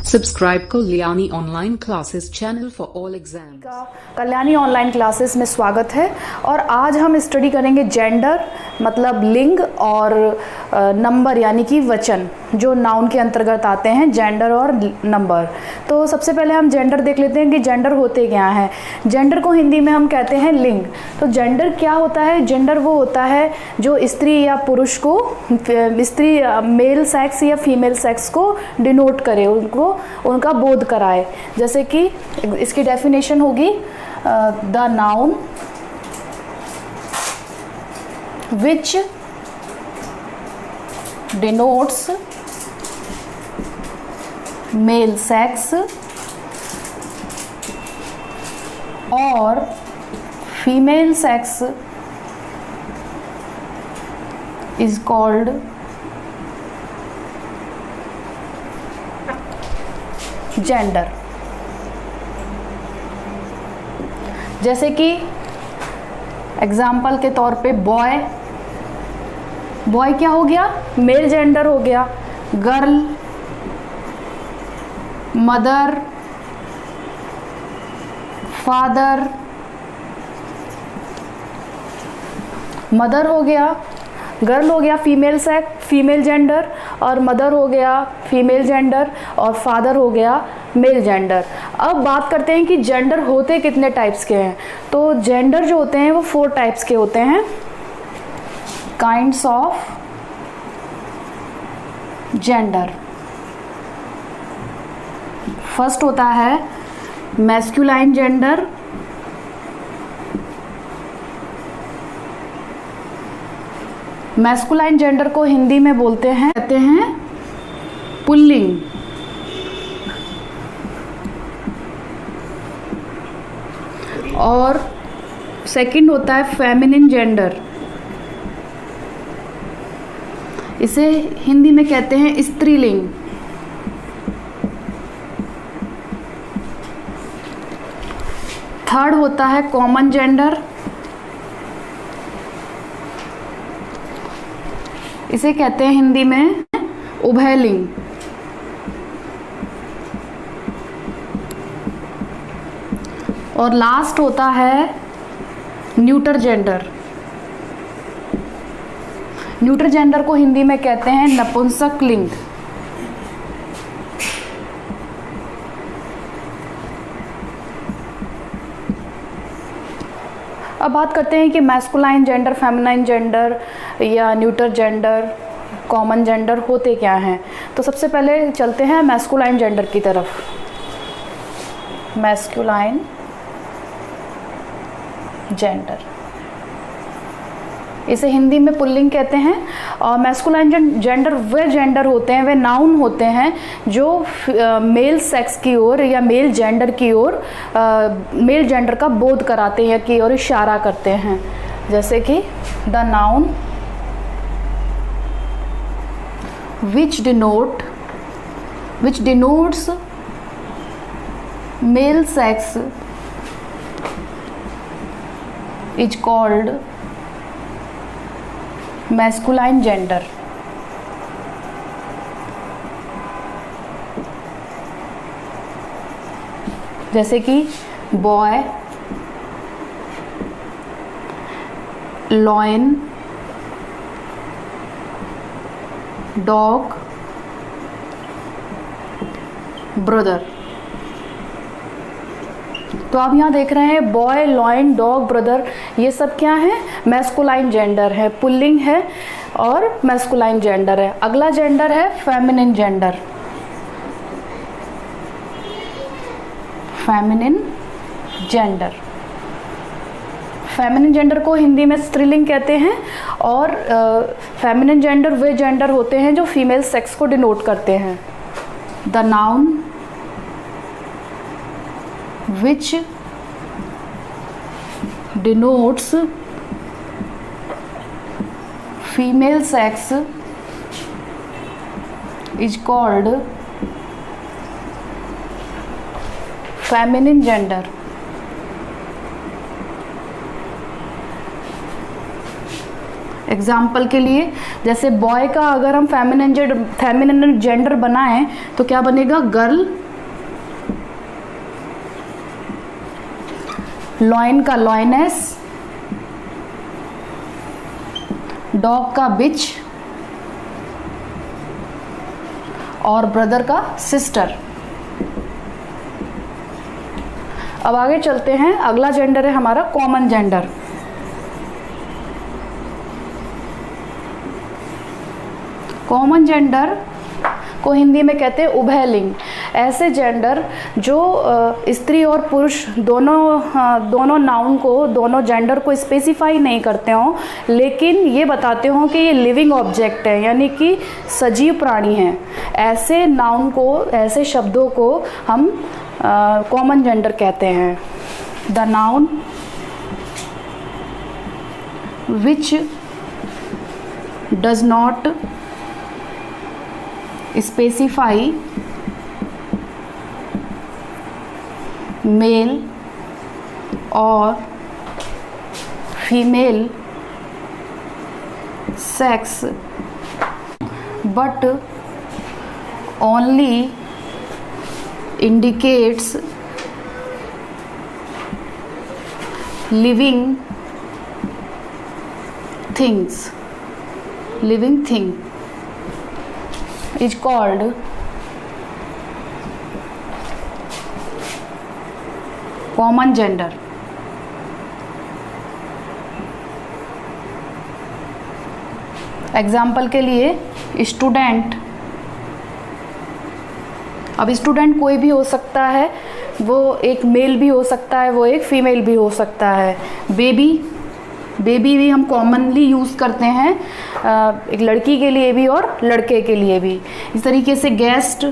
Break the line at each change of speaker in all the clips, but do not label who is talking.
Subscribe Kalyani Online Classes channel for all exams.
का Kalyani online classes में स्वागत है। और आज हम स्टडी करेंगे जेंडर मतलब लिंग और नंबर यानी कि वचन जो नाउन के अंतर्गत आते हैं, जेंडर और नंबर। तो सबसे पहले हम जेंडर देख लेते हैं कि जेंडर होते क्या हैं। जेंडर को हिंदी में हम कहते हैं लिंग। तो जेंडर क्या होता है? जेंडर वो होता है जो स्त्री या पुरुष को, स्त्री मेल सेक्स या फीमेल सेक्स को डिनोट करे, उनको उनका बोध कराए। जैसे कि इसकी डेफिनेशन होगी the noun which denotes male sex और female sex is called gender. जैसे कि एग्जाम्पल के तौर पे बॉय, बॉय क्या हो गया? मेल जेंडर हो गया। गर्ल, मदर, फादर, मदर हो गया, गर्ल हो गया फीमेल सेक्स फीमेल जेंडर, और मदर हो गया फीमेल जेंडर, और फादर हो गया मेल जेंडर। अब बात करते हैं कि जेंडर होते कितने टाइप्स के हैं। तो जेंडर जो होते हैं वो 4 टाइप्स के होते हैं। Kinds of gender. फर्स्ट होता है मैस्कुलाइन जेंडर, मैस्कुलाइन जेंडर को हिंदी में कहते हैं पुल्लिंग। और सेकंड होता है फेमिनिन जेंडर, इसे हिंदी में कहते हैं स्त्रीलिंग। थर्ड होता है कॉमन जेंडर, इसे कहते हैं हिंदी में उभयलिंग। और लास्ट होता है न्यूटर जेंडर। न्यूटर जेंडर को हिंदी में कहते हैं नपुंसक लिंग। अब बात करते हैं कि मैस्कुलाइन जेंडर, फेमिनाइन जेंडर या न्यूटर जेंडर, कॉमन जेंडर होते क्या हैं। तो सबसे पहले चलते हैं मैस्कुलाइन जेंडर की तरफ। मैस्कुलाइन जेंडर, इसे हिंदी में पुल्लिंग कहते हैं। और मैस्कुलाइन जेंडर वे जेंडर होते हैं, वे नाउन होते हैं जो मेल सेक्स की ओर या मेल जेंडर की ओर, मेल जेंडर का बोध कराते हैं, की ओर इशारा करते हैं। जैसे कि the noun which denotes male sex is called masculine gender. जैसे कि बॉय, लॉयन, डॉग, ब्रदर। तो आप यहाँ देख रहे हैं बॉय, लॉयन, डॉग, ब्रदर, ये सब क्या है? मैस्कुलाइन जेंडर है, पुल्लिंग है और मैस्कुलाइन जेंडर है। अगला जेंडर है feminine gender. Feminine gender, feminine gender को हिंदी में स्त्रीलिंग कहते हैं। और फेमिनिन जेंडर वे जेंडर होते हैं जो फीमेल सेक्स को डिनोट करते हैं। The noun which denotes female sex is called feminine gender। Example के लिए जैसे बॉय का अगर हम फेमिनिन जेंडर बनाएं तो क्या बनेगा, गर्ल। लॉइन का लॉइनेस, डॉग का बिच और ब्रदर का सिस्टर। अब आगे चलते हैं, अगला जेंडर है हमारा कॉमन जेंडर। कॉमन जेंडर को हिंदी में कहते हैं उभयलिंग। ऐसे जेंडर जो स्त्री और पुरुष दोनों नाउन को, दोनों जेंडर को स्पेसिफाई नहीं करते हों, लेकिन ये बताते हों कि ये लिविंग ऑब्जेक्ट है, यानी कि सजीव प्राणी हैं। ऐसे नाउन को, ऐसे शब्दों को हम कॉमन जेंडर कहते हैं। The noun which does not specify male और female sex but only indicates living things. Living thing is called common gender. Example के लिए स्टूडेंट। अब स्टूडेंट कोई भी हो सकता है, वो एक मेल भी हो सकता है, वो एक फीमेल भी हो सकता है। बेबी, बेबी भी हम कॉमनली यूज़ करते हैं, एक लड़की के लिए भी और लड़के के लिए भी। इस तरीके से गेस्ट,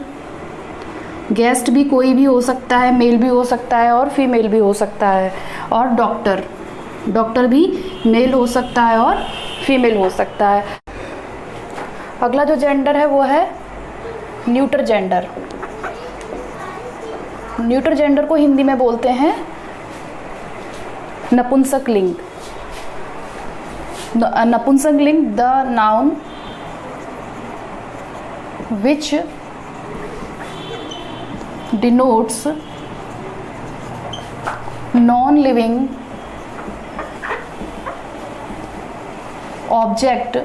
गेस्ट भी कोई भी हो सकता है, मेल भी हो सकता है और फीमेल भी हो सकता है। और डॉक्टर, डॉक्टर भी मेल हो सकता है और फीमेल हो सकता है। अगला जो जेंडर है वो है न्यूटर जेंडर। न्यूटर जेंडर को हिंदी में बोलते हैं नपुंसक लिंग। नपुंसक लिंग, the noun which denotes non living object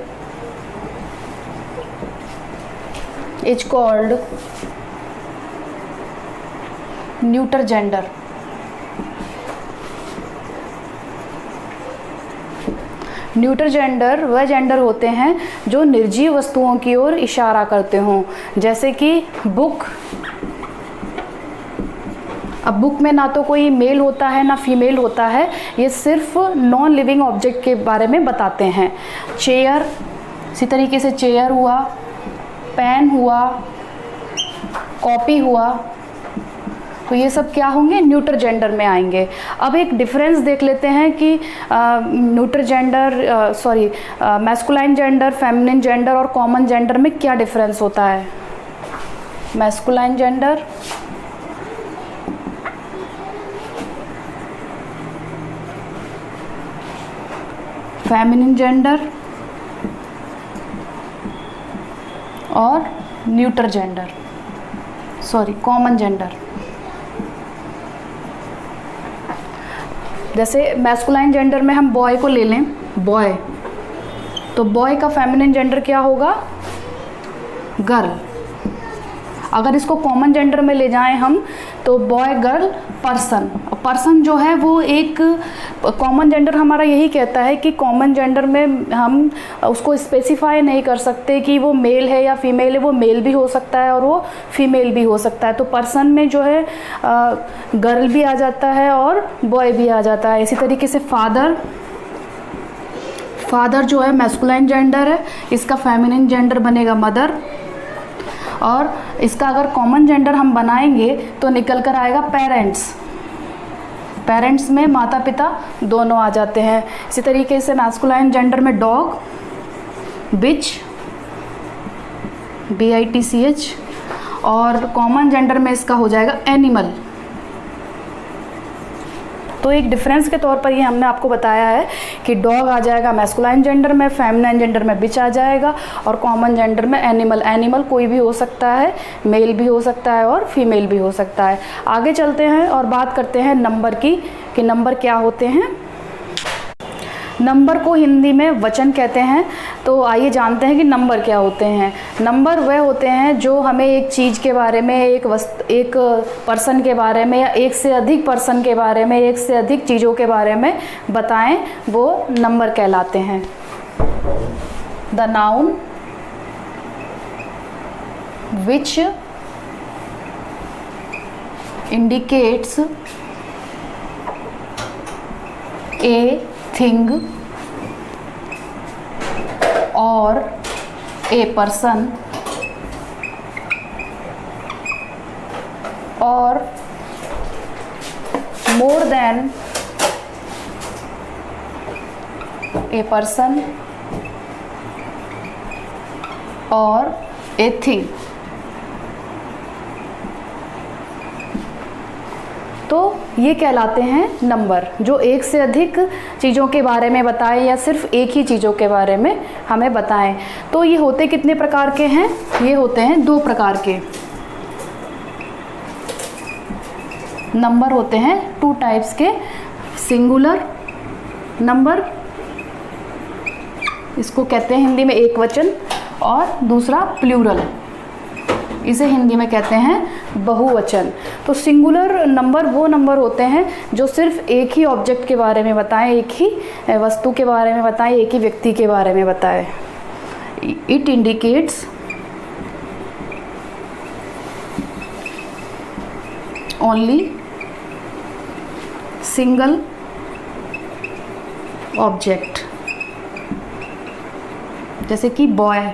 is called neuter gender. Neuter gender वह जेंडर होते हैं जो निर्जीव वस्तुओं की ओर इशारा करते हों, जैसे कि बुक। अब बुक में ना तो कोई मेल होता है ना फीमेल होता है, ये सिर्फ नॉन लिविंग ऑब्जेक्ट के बारे में बताते हैं। चेयर, इसी तरीके से चेयर हुआ, पेन हुआ, कॉपी हुआ, तो ये सब क्या होंगे, न्यूटर जेंडर में आएंगे। अब एक डिफरेंस देख लेते हैं कि neuter gender, masculine gender, feminine gender और कॉमन जेंडर में क्या डिफरेंस होता है। मैस्कुलाइन जेंडर, फेमिनिन जेंडर और न्यूटर जेंडर, कॉमन जेंडर। जैसे मैस्कुलाइन जेंडर में हम बॉय को ले लें, बॉय, तो बॉय का फेमिनिन जेंडर क्या होगा, गर्ल। अगर इसको कॉमन जेंडर में ले जाएं हम तो बॉय, गर्ल, पर्सन। पर्सन जो है वो एक कॉमन जेंडर हमारा यही कहता है कि कॉमन जेंडर में हम उसको स्पेसिफाई नहीं कर सकते कि वो मेल है या फीमेल है। वो मेल भी हो सकता है और वो फीमेल भी हो सकता है। तो पर्सन में जो है गर्ल भी आ जाता है और बॉय भी आ जाता है। इसी तरीके से फादर, फादर जो है मैस्कुलाइन जेंडर है, इसका फेमिनिन जेंडर बनेगा मदर। और इसका अगर कॉमन जेंडर हम बनाएंगे तो निकल कर आएगा पेरेंट्स। पेरेंट्स में माता पिता दोनों आ जाते हैं। इसी तरीके से मैस्कुलाइन जेंडर में डॉग, बिच, BITCH, और कॉमन जेंडर में इसका हो जाएगा एनिमल। तो तो एक डिफरेंस के तौर पर ये हमने आपको बताया है कि डॉग आ जाएगा मैस्कुलाइन जेंडर में, फेमिनाइन जेंडर में बिच आ जाएगा, और कॉमन जेंडर में एनिमल। एनिमल कोई भी हो सकता है, मेल भी हो सकता है और फीमेल भी हो सकता है। आगे चलते हैं और बात करते हैं नंबर की, कि नंबर क्या होते हैं। नंबर को हिंदी में वचन कहते हैं। तो आइए जानते हैं कि नंबर क्या होते हैं। नंबर वह होते हैं जो हमें एक चीज़ के बारे में, एक पर्सन के बारे में, या एक से अधिक पर्सन के बारे में, एक से अधिक चीज़ों के बारे में बताएं, वो नंबर कहलाते हैं। The noun which indicates a thing or a person or more than a person or a thing। तो ये कहलाते हैं नंबर, जो एक से अधिक चीज़ों के बारे में बताएं या सिर्फ एक ही चीज़ों के बारे में हमें बताएं। तो ये होते कितने प्रकार के हैं? ये होते हैं 2 प्रकार के नंबर होते हैं, 2 टाइप्स के। सिंगुलर नंबर, इसको कहते हैं हिंदी में एक वचन, और दूसरा प्लूरल, इसे हिंदी में कहते हैं बहुवचन। तो सिंगुलर नंबर वो नंबर होते हैं जो सिर्फ एक ही ऑब्जेक्ट के बारे में बताएं, एक ही वस्तु के बारे में बताएं, एक ही व्यक्ति के बारे में बताएं। It indicates only single object, जैसे कि बॉय।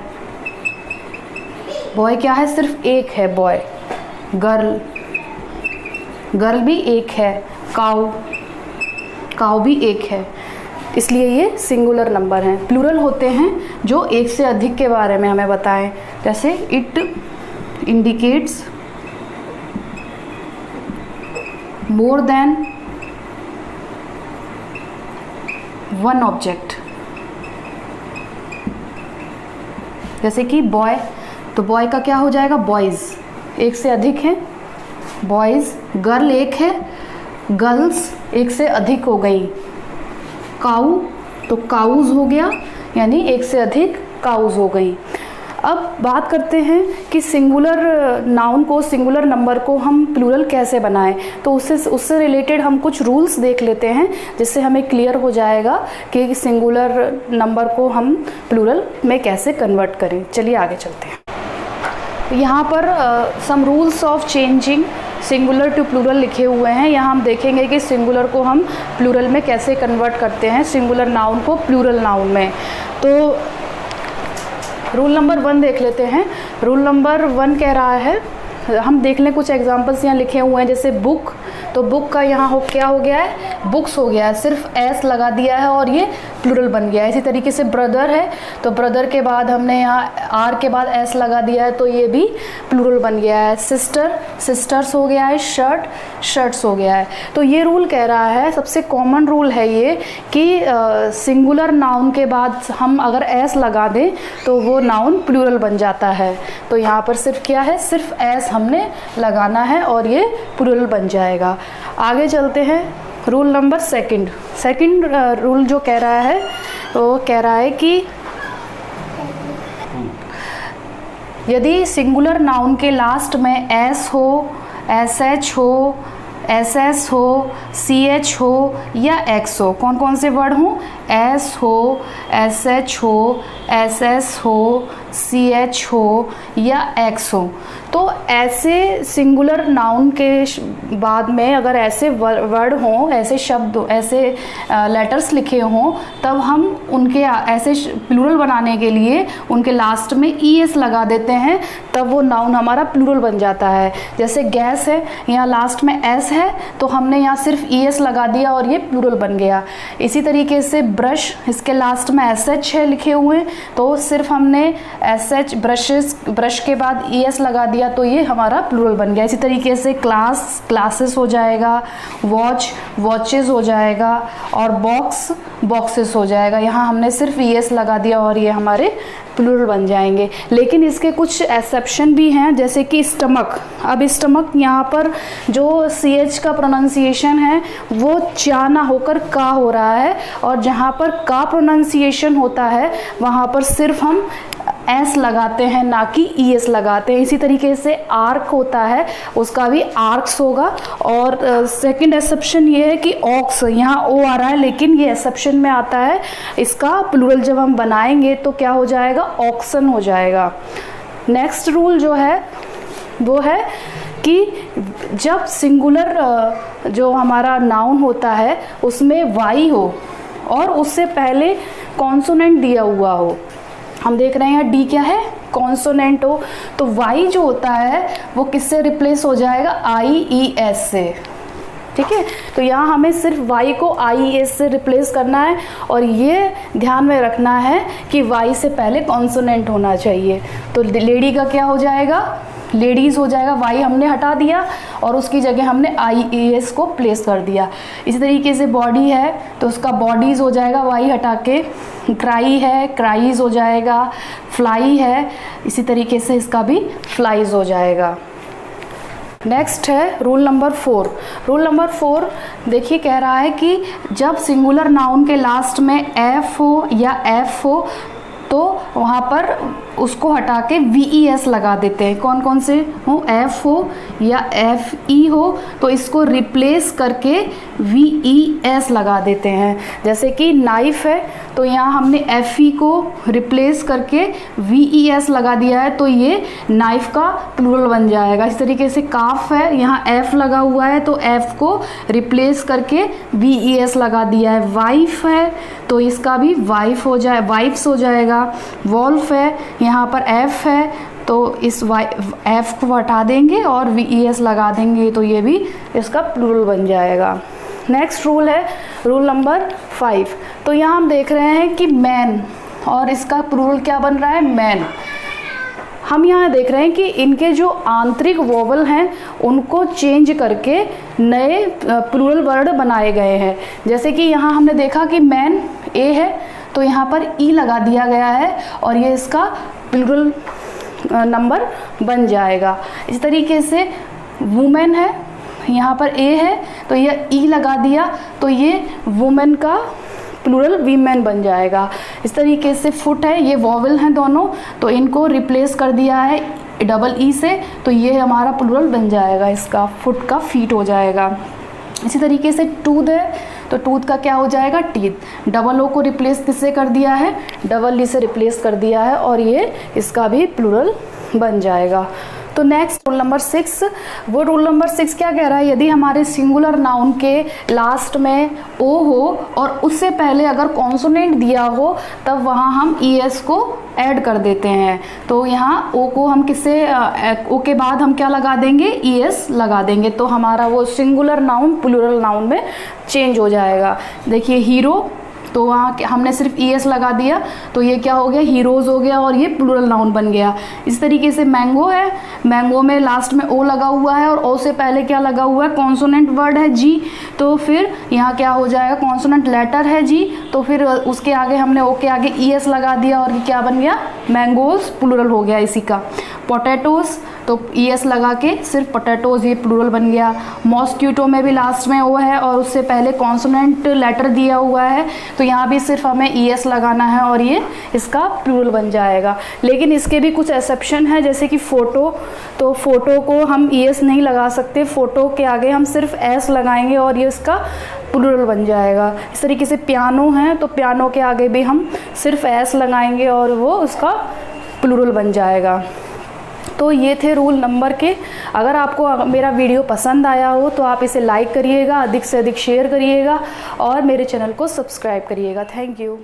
बॉय क्या है? सिर्फ एक है बॉय। गर्ल, गर्ल भी एक है। काऊ, काऊ भी एक है। इसलिए ये सिंगुलर नंबर हैं। प्लूरल होते हैं जो एक से अधिक के बारे में हमें बताएं, जैसे it indicates more than one object. जैसे कि बॉय, तो बॉय का क्या हो जाएगा? बॉयज़, एक से अधिक है बॉयज़। गर्ल एक है, गर्ल्स एक से अधिक हो गई। काऊ, तो काउज हो गया, यानी एक से अधिक काउज हो गई। अब बात करते हैं कि सिंगुलर नाउन को, सिंगुलर नंबर को हम प्लूरल कैसे बनाएं। तो उससे रिलेटेड हम कुछ रूल्स देख लेते हैं, जिससे हमें क्लियर हो जाएगा कि सिंगुलर नंबर को हम प्लूरल में कैसे कन्वर्ट करें। चलिए आगे चलते हैं। यहाँ पर some rules of changing singular to plural लिखे हुए हैं। यहाँ हम देखेंगे कि सिंगुलर को हम प्लूरल में कैसे कन्वर्ट करते हैं, सिंगुलर नाउन को प्लूरल नाउन में। तो रूल नंबर 1 देख लेते हैं। रूल नंबर 1 कह रहा है, हम देख लें कुछ एग्जांपल्स यहाँ लिखे हुए हैं, जैसे बुक। तो बुक का यहाँ क्या हो गया है? बुक्स हो गया है, सिर्फ एस लगा दिया है और ये प्लूरल बन गया है। इसी तरीके से ब्रदर है, तो ब्रदर के बाद हमने यहाँ आर के बाद एस लगा दिया है, तो ये भी प्लूरल बन गया है। सिस्टर, सिस्टर्स हो गया है। शर्ट, शर्ट्स हो गया है। तो ये रूल कह रहा है, सबसे कॉमन रूल है ये, कि सिंगुलर नाउन के बाद हम अगर एस लगा दें तो वो नाउन प्लूरल बन जाता है। तो यहाँ पर सिर्फ क्या है? सिर्फ एस हमने लगाना है और ये प्लूरल बन जाएगा। आगे चलते हैं। Rule number 2। सेकंड रूल जो कह रहा है, वो कह रहा है कि यदि सिंगुलर नाउन के लास्ट में एस हो, एस एच हो, एस एस हो, सी एच हो या एक्स हो, कौन कौन से वर्ड हों? एस हो, एस एच हो, एस एस हो, सी एच हो या एक्स हो, तो ऐसे सिंगुलर नाउन के बाद में अगर ऐसे वर्ड हों, ऐसे शब्द, ऐसे लेटर्स लिखे हों, तब हम उनके ऐसे प्लूरल बनाने के लिए उनके लास्ट में ई एस लगा देते हैं, तब वो नाउन हमारा प्लूरल बन जाता है। जैसे गैस है, यहाँ लास्ट में एस है, तो हमने यहाँ सिर्फ ई एस लगा दिया और ये प्लूरल बन गया। इसी तरीके से ब्रश, इसके लास्ट में SH है लिखे हुए, तो सिर्फ हमने SH ब्रश के बाद ES लगा दिया तो ये हमारा प्लूरल बन गया। इसी तरीके से क्लास, क्लासेस हो जाएगा, वॉच, वॉचेस हो जाएगा, और बॉक्स, बॉक्सेस हो जाएगा। यहाँ हमने सिर्फ ES लगा दिया और ये हमारे प्लूरल बन जाएंगे। लेकिन इसके कुछ एक्सेप्शन भी हैं, जैसे कि स्टमक। अब स्टमक यहाँ पर जो CH का प्रोनाउंसिएशन है वो चा ना होकर का हो रहा है, और जहाँ पर का प्रोनाउंसिएशन होता है वहाँ पर सिर्फ हम S लगाते हैं, ना कि ES लगाते हैं। इसी तरीके से आर्क होता है, उसका भी आर्क्स होगा। और सेकंड एक्सेप्शन ये है कि ऑक्स, यहाँ O आ रहा है लेकिन ये एक्सेप्शन में आता है, इसका प्लूरल जब हम बनाएंगे तो क्या हो जाएगा, ऑक्सन हो जाएगा। नेक्स्ट रूल जो है वो है कि जब सिंगुलर जो हमारा नाउन होता है उसमें वाई हो और उससे पहले कॉन्सोनेंट दिया हुआ हो, हम देख रहे हैं डी क्या है, कॉन्सोनेंट हो, तो वाई जो होता है वो किससे रिप्लेस हो जाएगा, IES से। ठीक है, तो यहाँ हमें सिर्फ वाई को IES से रिप्लेस करना है, और ये ध्यान में रखना है कि वाई से पहले कॉन्सोनेंट होना चाहिए। तो लेडी का क्या हो जाएगा, लेडीज़ हो जाएगा, वाई हमने हटा दिया और उसकी जगह हमने IES को प्लेस कर दिया। इसी तरीके से बॉडी है तो उसका बॉडीज़ हो जाएगा, वाई हटा के। क्राई है, क्राइज हो जाएगा। फ्लाई है, इसी तरीके से इसका भी फ्लाइज हो जाएगा। नेक्स्ट है रूल नंबर 4। रूल नंबर 4 देखिए कह रहा है कि जब सिंगुलर नाउन के लास्ट में F हो या F हो तो वहाँ पर उसको हटा के VES लगा देते हैं। कौन कौन से हो, F हो या FE हो तो इसको रिप्लेस करके VES लगा देते हैं। जैसे कि नाइफ है तो यहाँ हमने FE को रिप्लेस करके VES लगा दिया है तो ये नाइफ का प्लूरल बन जाएगा। इस तरीके से काफ है, यहाँ F लगा हुआ है तो F को रिप्लेस करके VES लगा दिया है। वाइफ है तो इसका भी वाइफ हो जाए, वाइफ्स हो जाएगा। वॉल्फ है, यहाँ पर F है तो इस F को हटा देंगे और VES लगा देंगे तो ये भी इसका प्लूरल बन जाएगा। नेक्स्ट रूल है रूल नंबर 5। तो यहाँ हम देख रहे हैं कि मैन, और इसका प्लूरल क्या बन रहा है, मैन। हम यहाँ देख रहे हैं कि इनके जो आंतरिक वोवल हैं उनको चेंज करके नए प्लूरल वर्ड बनाए गए हैं। जैसे कि यहाँ हमने देखा कि मैन ए है तो यहाँ पर ई लगा दिया गया है और ये इसका प्लूरल नंबर बन जाएगा। इस तरीके से वुमेन है, यहाँ पर ए है तो ये ई लगा दिया तो ये वुमेन का प्लूरल वीमेन बन जाएगा। इस तरीके से फुट है, ये वॉवल हैं दोनों तो इनको रिप्लेस कर दिया है डबल ई से तो ये हमारा प्लूरल बन जाएगा, इसका फुट का फीट हो जाएगा। इसी तरीके से टूथ है तो टूथ का क्या हो जाएगा, टीथ। डबल ओ को रिप्लेस किससे कर दिया है, डबल ई से रिप्लेस कर दिया है और ये इसका भी प्लूरल बन जाएगा। तो नेक्स्ट रूल नंबर 6, वो रूल नंबर 6 क्या कह रहा है, यदि हमारे सिंगुलर नाउन के लास्ट में ओ हो और उससे पहले अगर कॉन्सोनेंट दिया हो तब वहाँ हम ES को ऐड कर देते हैं। तो यहाँ ओ को हम किससे, ओ के बाद हम क्या लगा देंगे, ES लगा देंगे तो हमारा वो सिंगुलर नाउन प्लूरल नाउन में चेंज हो जाएगा। देखिए हीरो तो वहाँ हमने सिर्फ ES लगा दिया तो ये क्या हो गया, हीरोज़ हो गया और ये प्लूरल नाउन बन गया। इस तरीके से मैंगो है, मैंगो में लास्ट में ओ लगा हुआ है और ओ से पहले क्या लगा हुआ है, कॉन्सोनेंट वर्ड है जी, तो फिर यहाँ क्या हो जाएगा, कॉन्सोनेंट लेटर है जी तो फिर उसके आगे हमने ओ के आगे ES लगा दिया और ये क्या बन गया, मैंगोज प्लूरल हो गया इसी का। पोटैटोज़ तो ES लगा के सिर्फ पोटैटोज़ ये प्लूरल बन गया। मॉस्क्यूटो में भी लास्ट में ओ है और उससे पहले कॉन्सोनेंट लेटर दिया हुआ है तो यहाँ भी सिर्फ हमें ES लगाना है और ये इसका प्लूरल बन जाएगा। लेकिन इसके भी कुछ एक्सेप्शन है, जैसे कि फ़ोटो, तो फ़ोटो को हम ES नहीं लगा सकते, फ़ोटो के आगे हम सिर्फ S लगाएंगे और ये इसका प्लूरल बन जाएगा। इस तरीके से पियानो है तो पियानो के आगे भी हम सिर्फ S लगाएंगे और वो उसका प्लूरल बन जाएगा। तो ये थे रूल नंबर के। अगर आपको मेरा वीडियो पसंद आया हो तो आप इसे लाइक करिएगा, अधिक से अधिक शेयर करिएगा और मेरे चैनल को सब्सक्राइब करिएगा। Thank you.